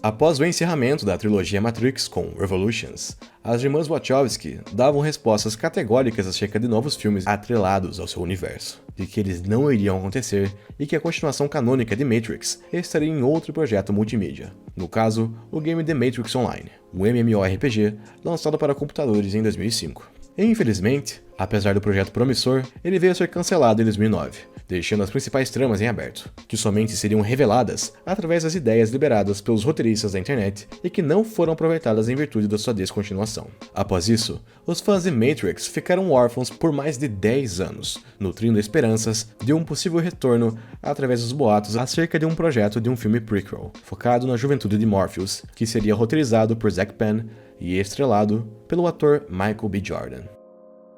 Após o encerramento da trilogia Matrix com Revolutions, as irmãs Wachowski davam respostas categóricas acerca de novos filmes atrelados ao seu universo, de que eles não iriam acontecer e que a continuação canônica de Matrix estaria em outro projeto multimídia, no caso, o game The Matrix Online, um MMORPG lançado para computadores em 2005. E, infelizmente, apesar do projeto promissor, ele veio a ser cancelado em 2009, deixando as principais tramas em aberto, que somente seriam reveladas através das ideias liberadas pelos roteiristas da internet e que não foram aproveitadas em virtude da sua descontinuação. Após isso, os fãs de Matrix ficaram órfãos por mais de 10 anos, nutrindo esperanças de um possível retorno através dos boatos acerca de um projeto de um filme prequel, focado na juventude de Morpheus, que seria roteirizado por Zack Penn e estrelado pelo ator Michael B. Jordan.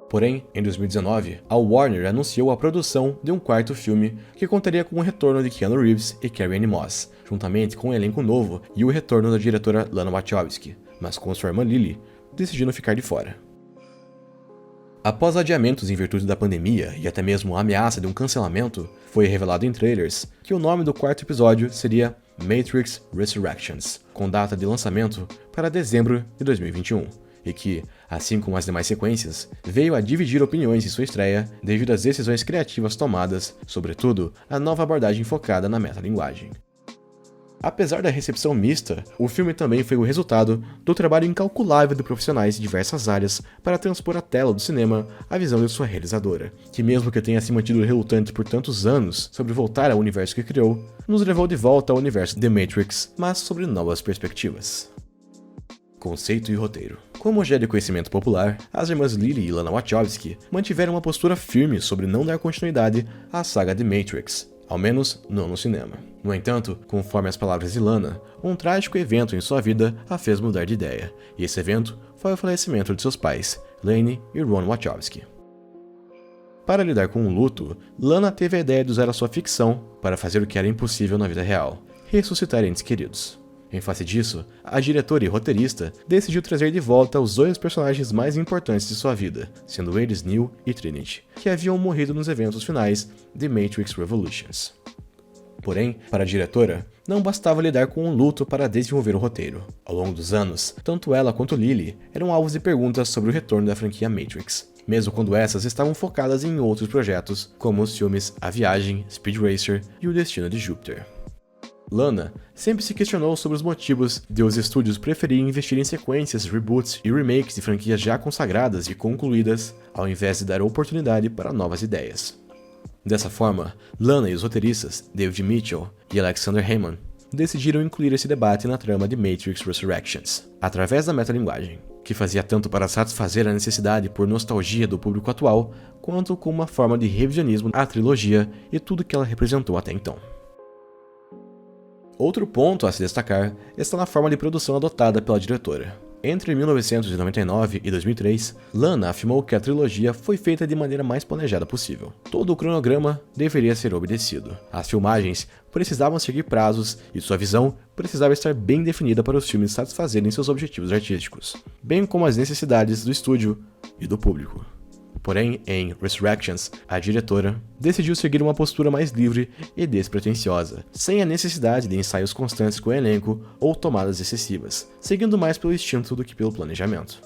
Porém, em 2019, a Warner anunciou a produção de um quarto filme que contaria com o retorno de Keanu Reeves e Carrie-Anne Moss, juntamente com um elenco novo e o retorno da diretora Lana Wachowski, mas com sua irmã Lily decidindo ficar de fora. Após adiamentos em virtude da pandemia e até mesmo a ameaça de um cancelamento, foi revelado em trailers que o nome do quarto episódio seria Matrix Resurrections, com data de lançamento para dezembro de 2021, e que, assim como as demais sequências, veio a dividir opiniões em sua estreia devido às decisões criativas tomadas, sobretudo a nova abordagem focada na metalinguagem. Apesar da recepção mista, o filme também foi o resultado do trabalho incalculável de profissionais de diversas áreas para transpor à tela do cinema a visão de sua realizadora, que mesmo que tenha se mantido relutante por tantos anos sobre voltar ao universo que criou, nos levou de volta ao universo The Matrix, mas sobre novas perspectivas. Conceito e roteiro. Como já é de conhecimento popular, as irmãs Lily e Lana Wachowski mantiveram uma postura firme sobre não dar continuidade à saga The Matrix, ao menos não no cinema. No entanto, conforme as palavras de Lana, um trágico evento em sua vida a fez mudar de ideia, e esse evento foi o falecimento de seus pais, Lane e Ron Wachowski. Para lidar com o luto, Lana teve a ideia de usar a sua ficção para fazer o que era impossível na vida real: ressuscitar entes queridos. Em face disso, a diretora e roteirista decidiu trazer de volta os dois personagens mais importantes de sua vida, sendo eles Neo e Trinity, que haviam morrido nos eventos finais de Matrix Revolutions. Porém, para a diretora, não bastava lidar com um luto para desenvolver o roteiro. Ao longo dos anos, tanto ela quanto Lily eram alvos de perguntas sobre o retorno da franquia Matrix, mesmo quando essas estavam focadas em outros projetos, como os filmes A Viagem, Speed Racer e O Destino de Júpiter. Lana sempre se questionou sobre os motivos de os estúdios preferirem investir em sequências, reboots e remakes de franquias já consagradas e concluídas, ao invés de dar oportunidade para novas ideias. Dessa forma, Lana e os roteiristas, David Mitchell e Alexander Heyman, decidiram incluir esse debate na trama de Matrix Resurrections, através da metalinguagem, que fazia tanto para satisfazer a necessidade por nostalgia do público atual, quanto como uma forma de revisionismo à trilogia e tudo que ela representou até então. Outro ponto a se destacar está na forma de produção adotada pela diretora. Entre 1999 e 2003, Lana afirmou que a trilogia foi feita de maneira mais planejada possível. Todo o cronograma deveria ser obedecido. As filmagens precisavam seguir prazos e sua visão precisava estar bem definida para os filmes satisfazerem seus objetivos artísticos, bem como as necessidades do estúdio e do público. Porém, em Resurrections, a diretora decidiu seguir uma postura mais livre e despretensiosa, sem a necessidade de ensaios constantes com o elenco ou tomadas excessivas, seguindo mais pelo instinto do que pelo planejamento.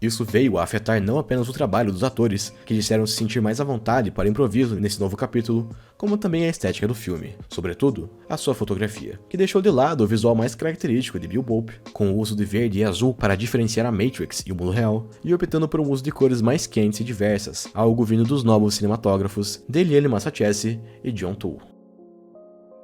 Isso veio a afetar não apenas o trabalho dos atores, que disseram se sentir mais à vontade para improviso nesse novo capítulo, como também a estética do filme, sobretudo a sua fotografia, que deixou de lado o visual mais característico de Bill Pope, com o uso de verde e azul para diferenciar a Matrix e o mundo real, e optando por um uso de cores mais quentes e diversas, algo vindo dos novos cinematógrafos Daniele Massaccesi e John Toole.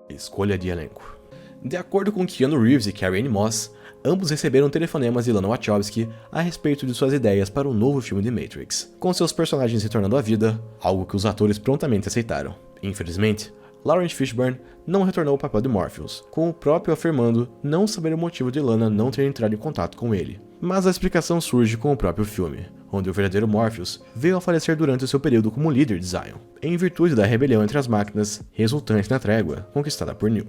Escolha de elenco. De acordo com Keanu Reeves e Carrie-Anne Moss, ambos receberam telefonemas de Lana Wachowski a respeito de suas ideias para o novo filme de Matrix, com seus personagens retornando à vida, algo que os atores prontamente aceitaram. Infelizmente, Lawrence Fishburne não retornou ao papel de Morpheus, com o próprio afirmando não saber o motivo de Lana não ter entrado em contato com ele. Mas a explicação surge com o próprio filme, onde o verdadeiro Morpheus veio a falecer durante o seu período como líder de Zion, em virtude da rebelião entre as máquinas resultante na trégua conquistada por Neo.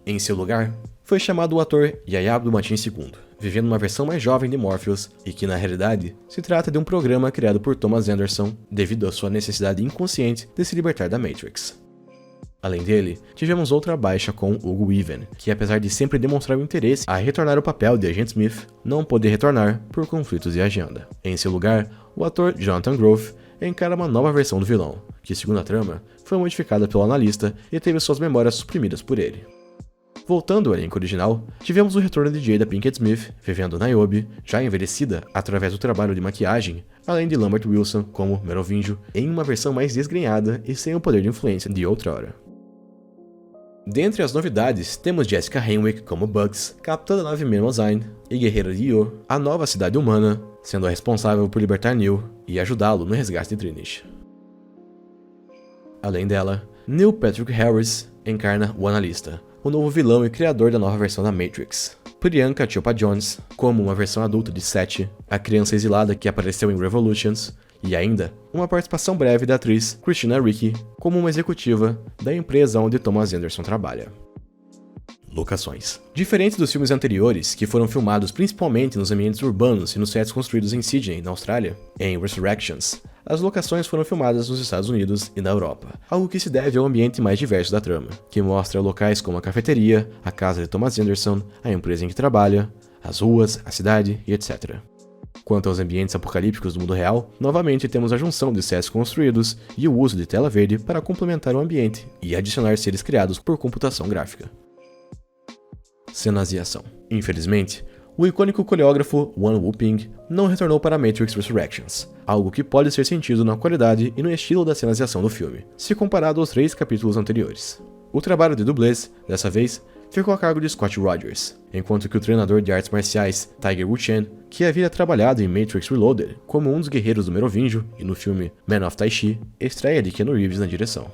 Em seu lugar, foi chamado o ator Yahya Abdul-Mateen II, vivendo uma versão mais jovem de Morpheus, e que na realidade se trata de um programa criado por Thomas Anderson devido à sua necessidade inconsciente de se libertar da Matrix. Além dele, tivemos outra baixa com Hugo Weaving, que apesar de sempre demonstrar o interesse a retornar ao papel de Agente Smith, não pôde retornar por conflitos de agenda. Em seu lugar, o ator Jonathan Groff encara uma nova versão do vilão, que segundo a trama, foi modificada pelo analista e teve suas memórias suprimidas por ele. Voltando ao elenco original, tivemos o retorno de Jada Pinkett Smith, vivendo Niobe, já envelhecida através do trabalho de maquiagem, além de Lambert Wilson como Merovingio, em uma versão mais desgrenhada e sem o poder de influência de outrora. Dentre as novidades, temos Jessica Henwick como Bugs, capitã da nave Mnemosyne e guerreira de Io, a nova cidade humana, sendo a responsável por libertar Neo e ajudá-lo no resgate de Trinity. Além dela, Neil Patrick Harris encarna o Analista, o novo vilão e criador da nova versão da Matrix. Priyanka Chopra Jones, como uma versão adulta de Seth, a criança exilada que apareceu em Revolutions, e ainda uma participação breve da atriz Christina Ricci como uma executiva da empresa onde Thomas Anderson trabalha. Locações. Diferente dos filmes anteriores, que foram filmados principalmente nos ambientes urbanos e nos sets construídos em Sydney, na Austrália, em Resurrections, as locações foram filmadas nos Estados Unidos e na Europa, algo que se deve ao ambiente mais diverso da trama, que mostra locais como a cafeteria, a casa de Thomas Anderson, a empresa em que trabalha, as ruas, a cidade e etc. Quanto aos ambientes apocalípticos do mundo real, novamente temos a junção de sets construídos e o uso de tela verde para complementar o ambiente e adicionar seres criados por computação gráfica. Cenas de ação. Infelizmente, o icônico coreógrafo Wan Wu-ping não retornou para Matrix Resurrections, algo que pode ser sentido na qualidade e no estilo das cenas de ação do filme, se comparado aos 3 capítulos anteriores. O trabalho de dublês, dessa vez, ficou a cargo de Scott Rogers, enquanto que o treinador de artes marciais Tiger Wu-chen, que havia trabalhado em Matrix Reloaded como um dos guerreiros do Merovingio e no filme Man of Tai-Chi, estreia de Keanu Reeves na direção.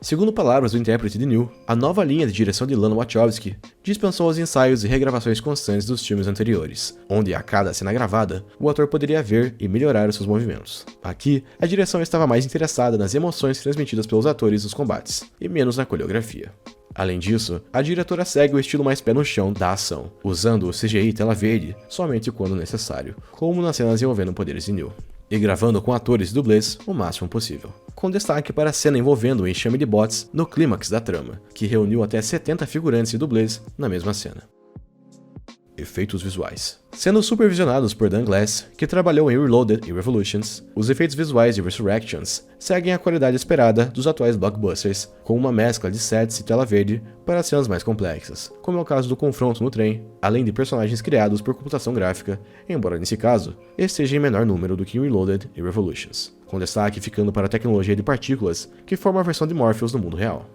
Segundo palavras do intérprete de Neo, a nova linha de direção de Lana Wachowski dispensou os ensaios e regravações constantes dos filmes anteriores, onde a cada cena gravada, o ator poderia ver e melhorar os seus movimentos. Aqui, a direção estava mais interessada nas emoções transmitidas pelos atores nos combates, e menos na coreografia. Além disso, a diretora segue o estilo mais pé no chão da ação, usando o CGI tela verde somente quando necessário, como nas cenas envolvendo poderes de Neo, e gravando com atores e dublês o máximo possível, com destaque para a cena envolvendo o enxame de bots no clímax da trama, que reuniu até 70 figurantes e dublês na mesma cena. Efeitos visuais. Sendo supervisionados por Dan Glass, que trabalhou em Reloaded e Revolutions, os efeitos visuais de Resurrections seguem a qualidade esperada dos atuais blockbusters, com uma mescla de sets e tela verde para cenas mais complexas, como é o caso do confronto no trem, além de personagens criados por computação gráfica, embora nesse caso esteja em menor número do que em Reloaded e Revolutions, com destaque ficando para a tecnologia de partículas que forma a versão de Morpheus no mundo real.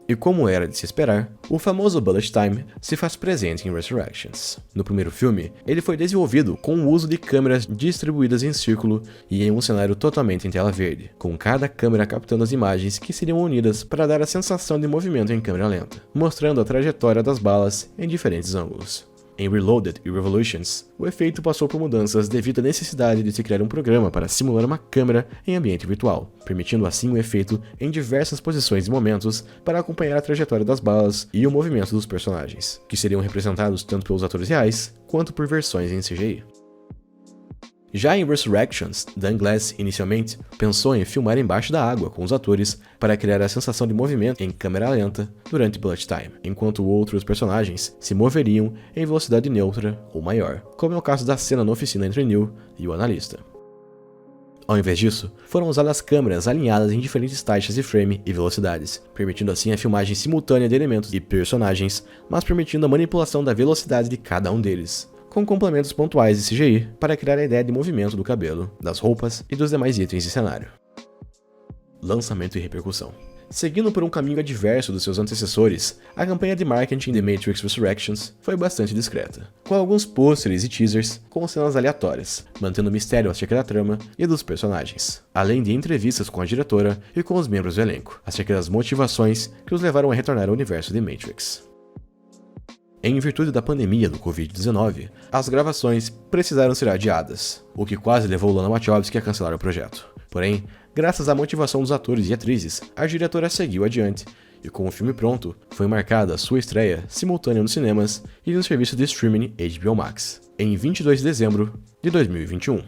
E como era de se esperar, o famoso bullet time se faz presente em Resurrections. No primeiro filme, ele foi desenvolvido com o uso de câmeras distribuídas em círculo e em um cenário totalmente em tela verde, com cada câmera captando as imagens que seriam unidas para dar a sensação de movimento em câmera lenta, mostrando a trajetória das balas em diferentes ângulos. Em Reloaded e Revolutions, o efeito passou por mudanças devido à necessidade de se criar um programa para simular uma câmera em ambiente virtual, permitindo assim o efeito em diversas posições e momentos para acompanhar a trajetória das balas e o movimento dos personagens, que seriam representados tanto pelos atores reais quanto por versões em CGI. Já em Resurrections, Dan Glass, inicialmente, pensou em filmar embaixo da água com os atores para criar a sensação de movimento em câmera lenta durante bullet time, enquanto outros personagens se moveriam em velocidade neutra ou maior, como é o caso da cena na oficina entre Neo e o analista. Ao invés disso, foram usadas câmeras alinhadas em diferentes taxas de frame e velocidades, permitindo assim a filmagem simultânea de elementos e personagens, mas permitindo a manipulação da velocidade de cada um deles, com complementos pontuais de CGI para criar a ideia de movimento do cabelo, das roupas e dos demais itens de cenário. Lançamento e repercussão. Seguindo por um caminho adverso dos seus antecessores, a campanha de marketing de Matrix Resurrections foi bastante discreta, com alguns pôsteres e teasers com cenas aleatórias, mantendo o mistério acerca da trama e dos personagens, além de entrevistas com a diretora e com os membros do elenco, acerca das motivações que os levaram a retornar ao universo de Matrix. Em virtude da pandemia do Covid-19, as gravações precisaram ser adiadas, o que quase levou Lana Wachowski a cancelar o projeto. Porém, graças à motivação dos atores e atrizes, a diretora seguiu adiante, e com o filme pronto, foi marcada a sua estreia simultânea nos cinemas e no serviço de streaming HBO Max, em 22 de dezembro de 2021.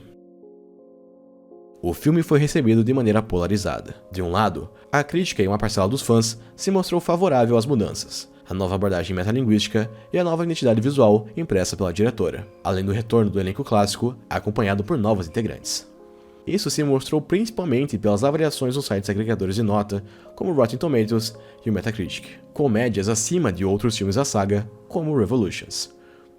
O filme foi recebido de maneira polarizada. De um lado, a crítica e uma parcela dos fãs se mostrou favorável às mudanças, a nova abordagem metalinguística e a nova identidade visual impressa pela diretora, além do retorno do elenco clássico, acompanhado por novos integrantes. Isso se mostrou principalmente pelas avaliações nos sites agregadores de nota, como o Rotten Tomatoes e o Metacritic, com médias acima de outros filmes da saga, como Revolutions.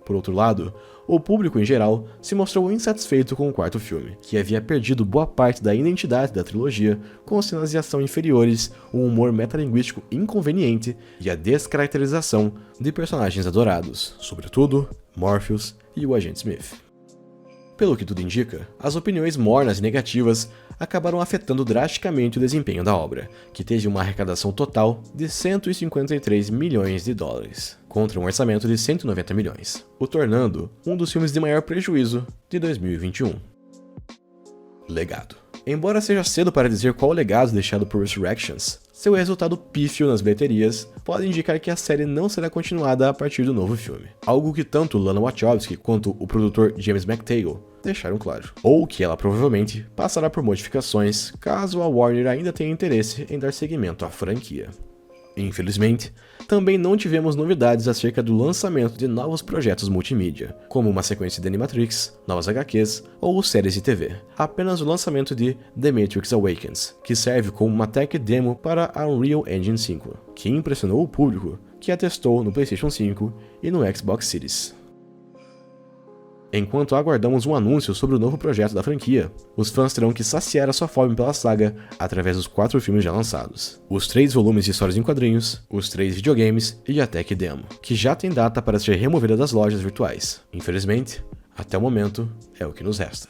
Por outro lado, o público em geral se mostrou insatisfeito com o quarto filme, que havia perdido boa parte da identidade da trilogia, com cenas de ação inferiores, um humor metalinguístico inconveniente e a descaracterização de personagens adorados, sobretudo Morpheus e o Agente Smith. Pelo que tudo indica, as opiniões mornas e negativas acabaram afetando drasticamente o desempenho da obra, que teve uma arrecadação total de 153 milhões de dólares, contra um orçamento de 190 milhões, o tornando um dos filmes de maior prejuízo de 2021. Legado. Embora seja cedo para dizer qual o legado deixado por Resurrections, seu resultado pífio nas bilheterias pode indicar que a série não será continuada a partir do novo filme, algo que tanto Lana Wachowski quanto o produtor James McTeill deixaram claro, ou que ela provavelmente passará por modificações caso a Warner ainda tenha interesse em dar seguimento à franquia. Infelizmente, também não tivemos novidades acerca do lançamento de novos projetos multimídia, como uma sequência de Animatrix, novas HQs ou séries de TV. Apenas o lançamento de The Matrix Awakens, que serve como uma tech demo para a Unreal Engine 5, que impressionou o público que a testou no PlayStation 5 e no Xbox Series. Enquanto aguardamos um anúncio sobre o novo projeto da franquia, os fãs terão que saciar a sua fome pela saga através dos 4 filmes já lançados, os 3 volumes de histórias em quadrinhos, os 3 videogames e a tech demo, que já tem data para ser removida das lojas virtuais. Infelizmente, até o momento, é o que nos resta.